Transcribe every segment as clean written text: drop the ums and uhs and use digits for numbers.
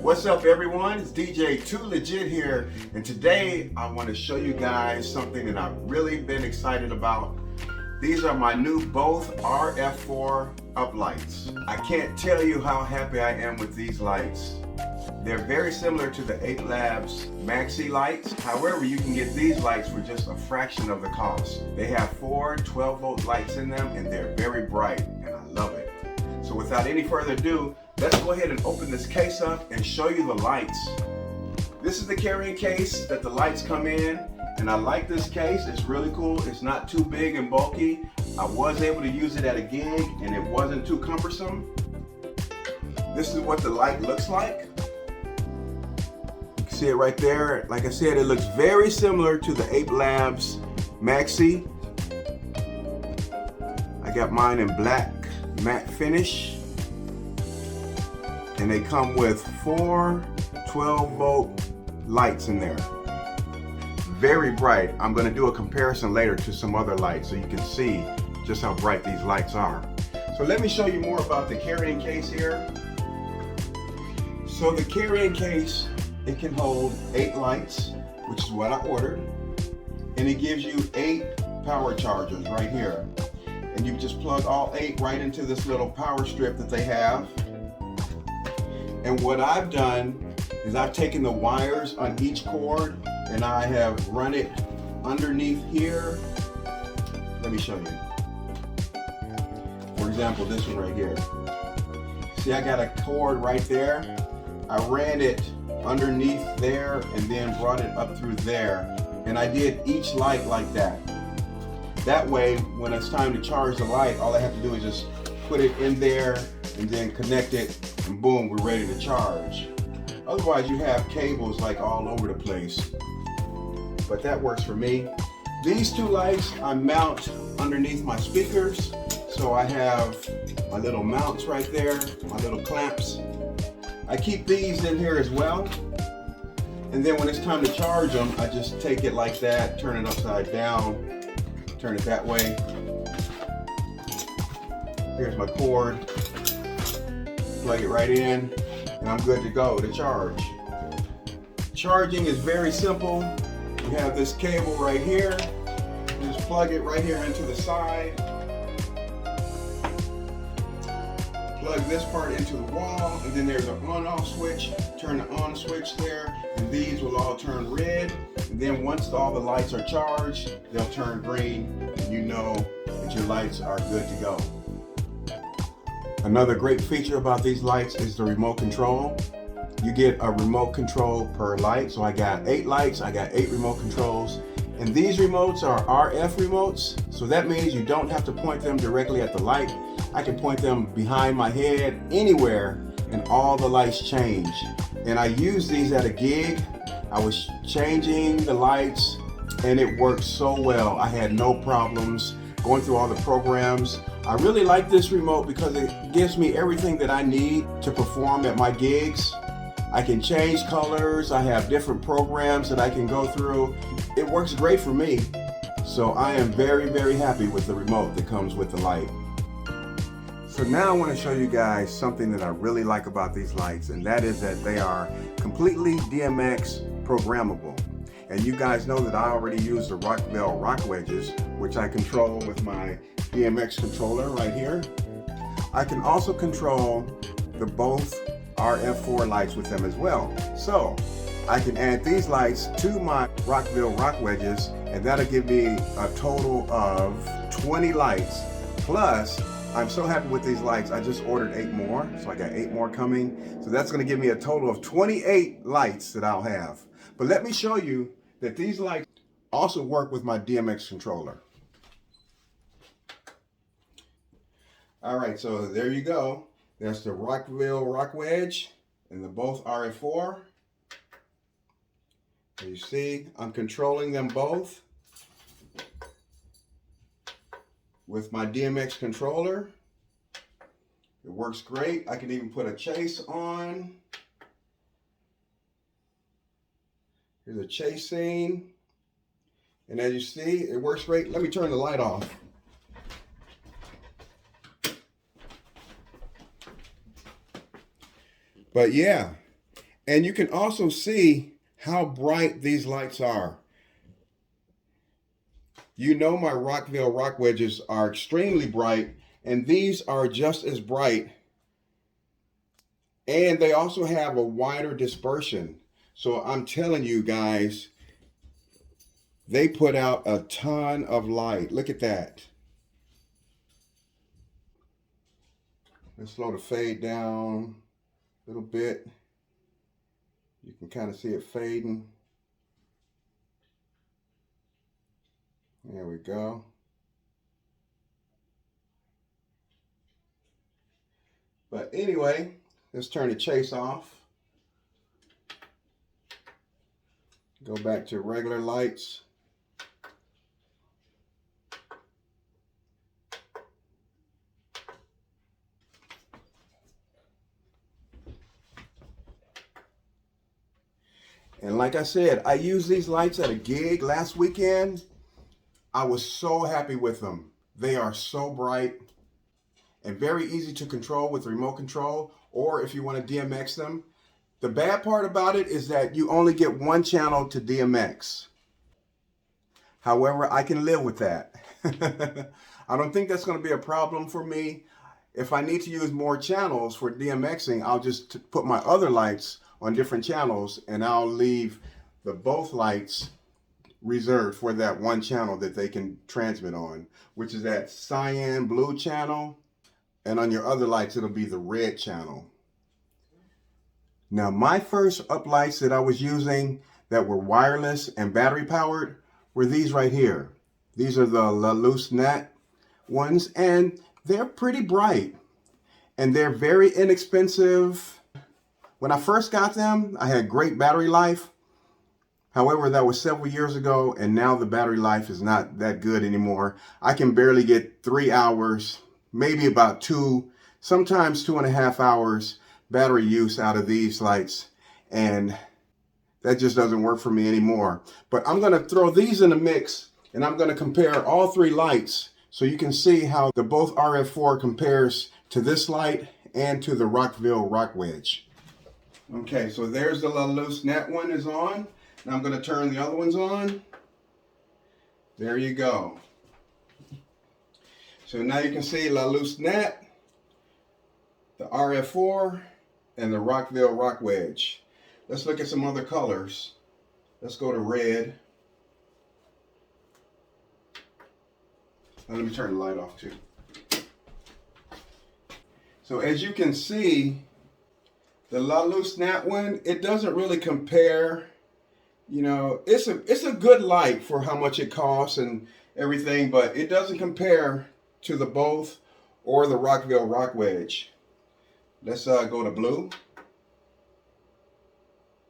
What's up everyone? It's DJ Too Legit here, and today I want to show you guys something that I've really been excited about. These are my new BOTH IR4 Uplights. I can't tell you how happy I am with these lights. They're very similar to the 8 Labs Maxi lights. However, you can get these lights for just a fraction of the cost. They have 4 12-volt lights in them and they're very bright, and I love it. So without any further ado, let's go ahead and open this case up and show you the lights. This is the carrying case that the lights come in, and I like this case. It's really cool. It's not too big and bulky. I was able to use it at a gig and it wasn't too cumbersome. This is what the light looks like. You can see it right there. Like I said, it looks very similar to the 8 Labs Maxi. I got mine in black matte finish, and they come with 4 12-volt lights in there. Very bright. I'm going to do a comparison later to some other lights so you can see just how bright these lights are. So let me show you more about the carrying case here. So the carrying case, it can hold 8 lights, which is what I ordered, and it gives you 8 power chargers right here. And you just plug all 8 right into this little power strip that they have. And what I've done is I've taken the wires on each cord and I have run it underneath here. Let me show you. For example, this one right here. See, I got a cord right there. I ran it underneath there and then brought it up through there. And I did each light like that. That way, when it's time to charge the light, all I have to do is just put it in there and then connect it, and boom, we're ready to charge. Otherwise, you have cables like all over the place. But that works for me. These 2 lights I mount underneath my speakers. So I have my little mounts right there, my little clamps. I keep these in here as well. And then when it's time to charge them, I just take it like that, turn it upside down, turn it that way. Here's my cord. Plug it right in, and I'm good to go to charge. Charging is very simple. You have this cable right here. You just plug it right here into the side. Plug this part into the wall, and then there's an on-off switch. Turn the on switch there, and these will all turn red. And then once all the lights are charged, they'll turn green, and you know that your lights are good to go. Another great feature about these lights is the remote control. You get a remote control per light. So I got 8 lights, I got 8 remote controls. And these remotes are RF remotes. So that means you don't have to point them directly at the light. I can point them behind my head, anywhere, and all the lights change. And I used these at a gig. I was changing the lights and it worked so well. I had no problems going through all the programs. I really like this remote because it gives me everything that I need to perform at my gigs. I can change colors. I have different programs that I can go through. It works great for me. So I am very, very happy with the remote that comes with the light. So now I want to show you guys something that I really like about these lights, and that is that they are completely DMX programmable. And you guys know that I already use the Rockville rock wedges, which I control with my DMX controller right here. I can also control the BOTH IR4 lights with them as well. So I can add these lights to my Rockville rock wedges, and that'll give me a total of 20 lights. Plus, I'm so happy with these lights, I just ordered 8 more, so I got 8 more coming. So that's gonna give me a total of 28 lights that I'll have. But let me show you that these lights also work with my DMX controller. All right, so there you go. That's the Rockville rock wedge and the BOTH IR4. You see, I'm controlling them both with my DMX controller. It works great. I can even put a chase on. Here's a chase scene. And as you see, it works great. Let me turn the light off. But yeah, And you can also see how bright these lights are. You know my Rockville rock wedges are extremely bright, and these are just as bright. And they also have a wider dispersion. So I'm telling you guys, they put out a ton of light. Look at that. Let's slow the fade down a little bit. You can kind of see it fading. There we go. But anyway, let's turn the chase off. Go back to regular lights. And like I said, I used these lights at a gig last weekend. I was so happy with them. They are so bright and very easy to control with remote control, or if you want to DMX them. The bad part about it is that you only get one channel to DMX. However, I can live with that. I don't think that's going to be a problem for me. If I need to use more channels for DMXing, I'll just put my other lights on different channels, and I'll leave the both lights reserved for that one channel that they can transmit on, which is that cyan blue channel, and on your other lights it'll be the red channel. Now my first uplights that I was using that were wireless and battery powered were these right here. These are the La Luz Net ones, and they're pretty bright and they're very inexpensive. When I first got them, I had great battery life. However, that was several years ago, and now the battery life is not that good anymore. I can barely get 3 hours, maybe about 2, sometimes 2.5 hours battery use out of these lights, and that just doesn't work for me anymore. But I'm going to throw these in the mix, and I'm going to compare all 3 lights so you can see how the BOTH RF4 compares to this light and to the Rockville rock wedge. Okay, so there's the La Luz Net one is on. Now I'm going to turn the other ones on. There you go. So now you can see La Luz Net, the RF4, and the Rockville rock wedge. Let's look at some other colors. Let's go to red. Now let me turn the light off too. So as you can see, the La Luz Net one, it doesn't really compare. You know, it's a good light for how much it costs and everything, but it doesn't compare to the BOTH or the Rockville rock wedge. Let's go to blue.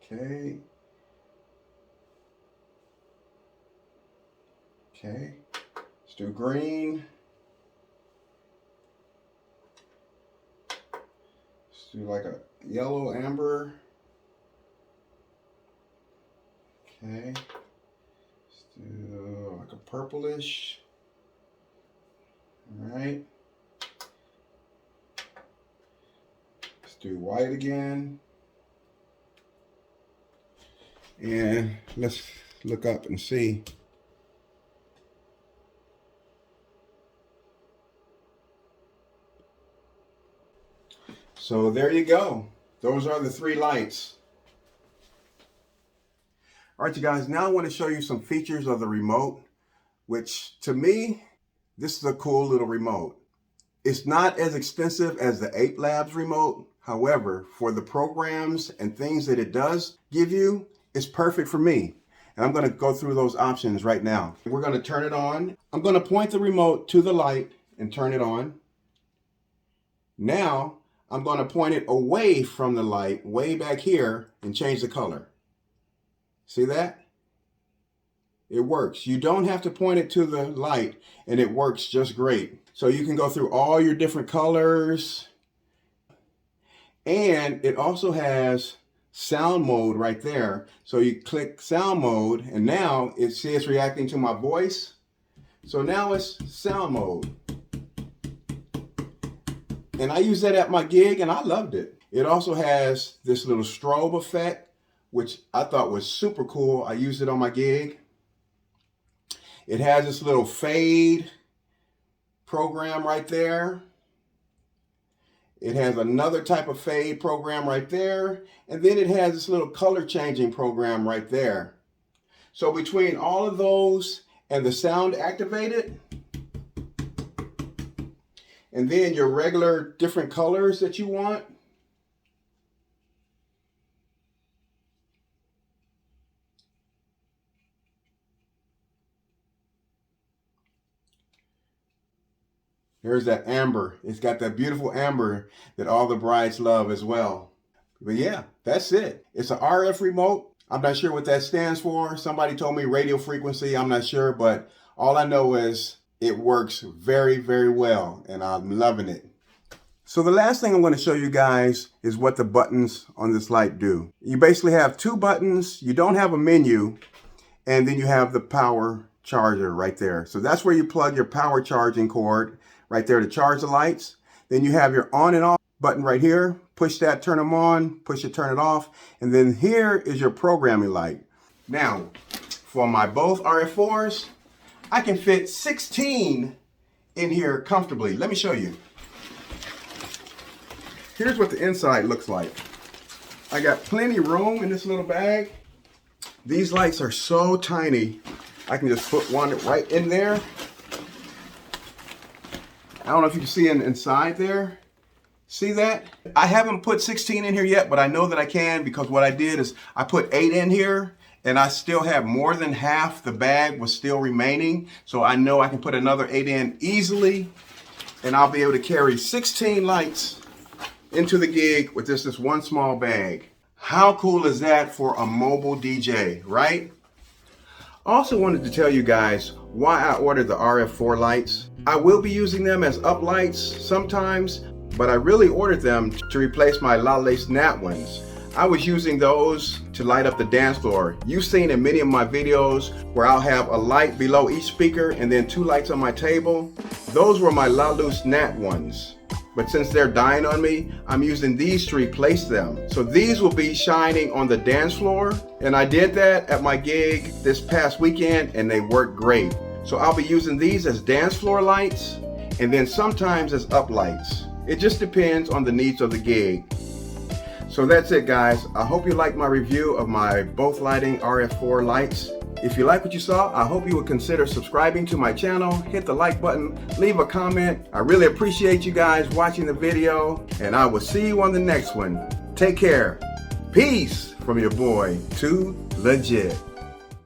Okay. Okay. Let's do green. Let's do like a yellow amber. Okay. Let's do like a purplish. All right. Let's do white again. And let's look up and see. So there you go. Those are the 3 lights. All right, you guys, now I want to show you some features of the remote, which to me, this is a cool little remote. It's not as expensive as the Ape Labs remote. However, for the programs and things that it does give you, it's perfect for me. And I'm going to go through those options right now. We're going to turn it on. I'm going to point the remote to the light and turn it on. Now, I'm going to point it away from the light, way back here, and change the color. See that? It works. You don't have to point it to the light, and it works just great. So you can go through all your different colors. And it also has sound mode right there. So you click sound mode, and now it's reacting to my voice. So now it's sound mode. And I used that at my gig, and I loved it. It also has this little strobe effect, which I thought was super cool. I used it on my gig. It has this little fade program right there. It has another type of fade program right there. And then it has this little color changing program right there. So between all of those and the sound activated, and then your regular different colors that you want, there's that amber. It's got that beautiful amber that all the brides love as well. But yeah, that's it. It's an RF remote. I'm not sure what that stands for. Somebody told me radio frequency. I'm not sure, but all I know is it works very, very well, and I'm loving it. So the last thing I'm going to show you guys is what the buttons on this light do. You basically have two buttons. You don't have a menu, and then you have the power charger right there. So that's where you plug your power charging cord right there to charge the lights. Then you have your on and off button right here. Push that, turn them on, push it, turn it off. And then here is your programming light. Now, for my BOTH RF4s, I can fit 16 in here comfortably. Let me show you. Here's what the inside looks like. I got plenty of room in this little bag. These lights are so tiny. I can just put one right in there. I don't know if you can see inside there. See that? I haven't put 16 in here yet, but I know that I can because what I did is I put 8 in here and I still have more than half the bag was still remaining. So I know I can put another 8 in easily and I'll be able to carry 16 lights into the gig with just this one small bag. How cool is that for a mobile DJ, right? I also wanted to tell you guys why I ordered the RF4 lights. I will be using them as uplights sometimes, but I really ordered them to replace my Lale Snap ones. I was using those to light up the dance floor. You've seen in many of my videos where I'll have a light below each speaker and then 2 lights on my table. Those were my Lale Snap ones. But since they're dying on me, I'm using these to replace them. So these will be shining on the dance floor. And I did that at my gig this past weekend and they worked great. So I'll be using these as dance floor lights and then sometimes as uplights. It just depends on the needs of the gig. So that's it, guys. I hope you liked my review of my BOTH Lighting RF4 lights. If you like what you saw, I hope you would consider subscribing to my channel, hit the like button, leave a comment. I really appreciate you guys watching the video, and I will see you on the next one. Take care. Peace from your boy, Too Legit.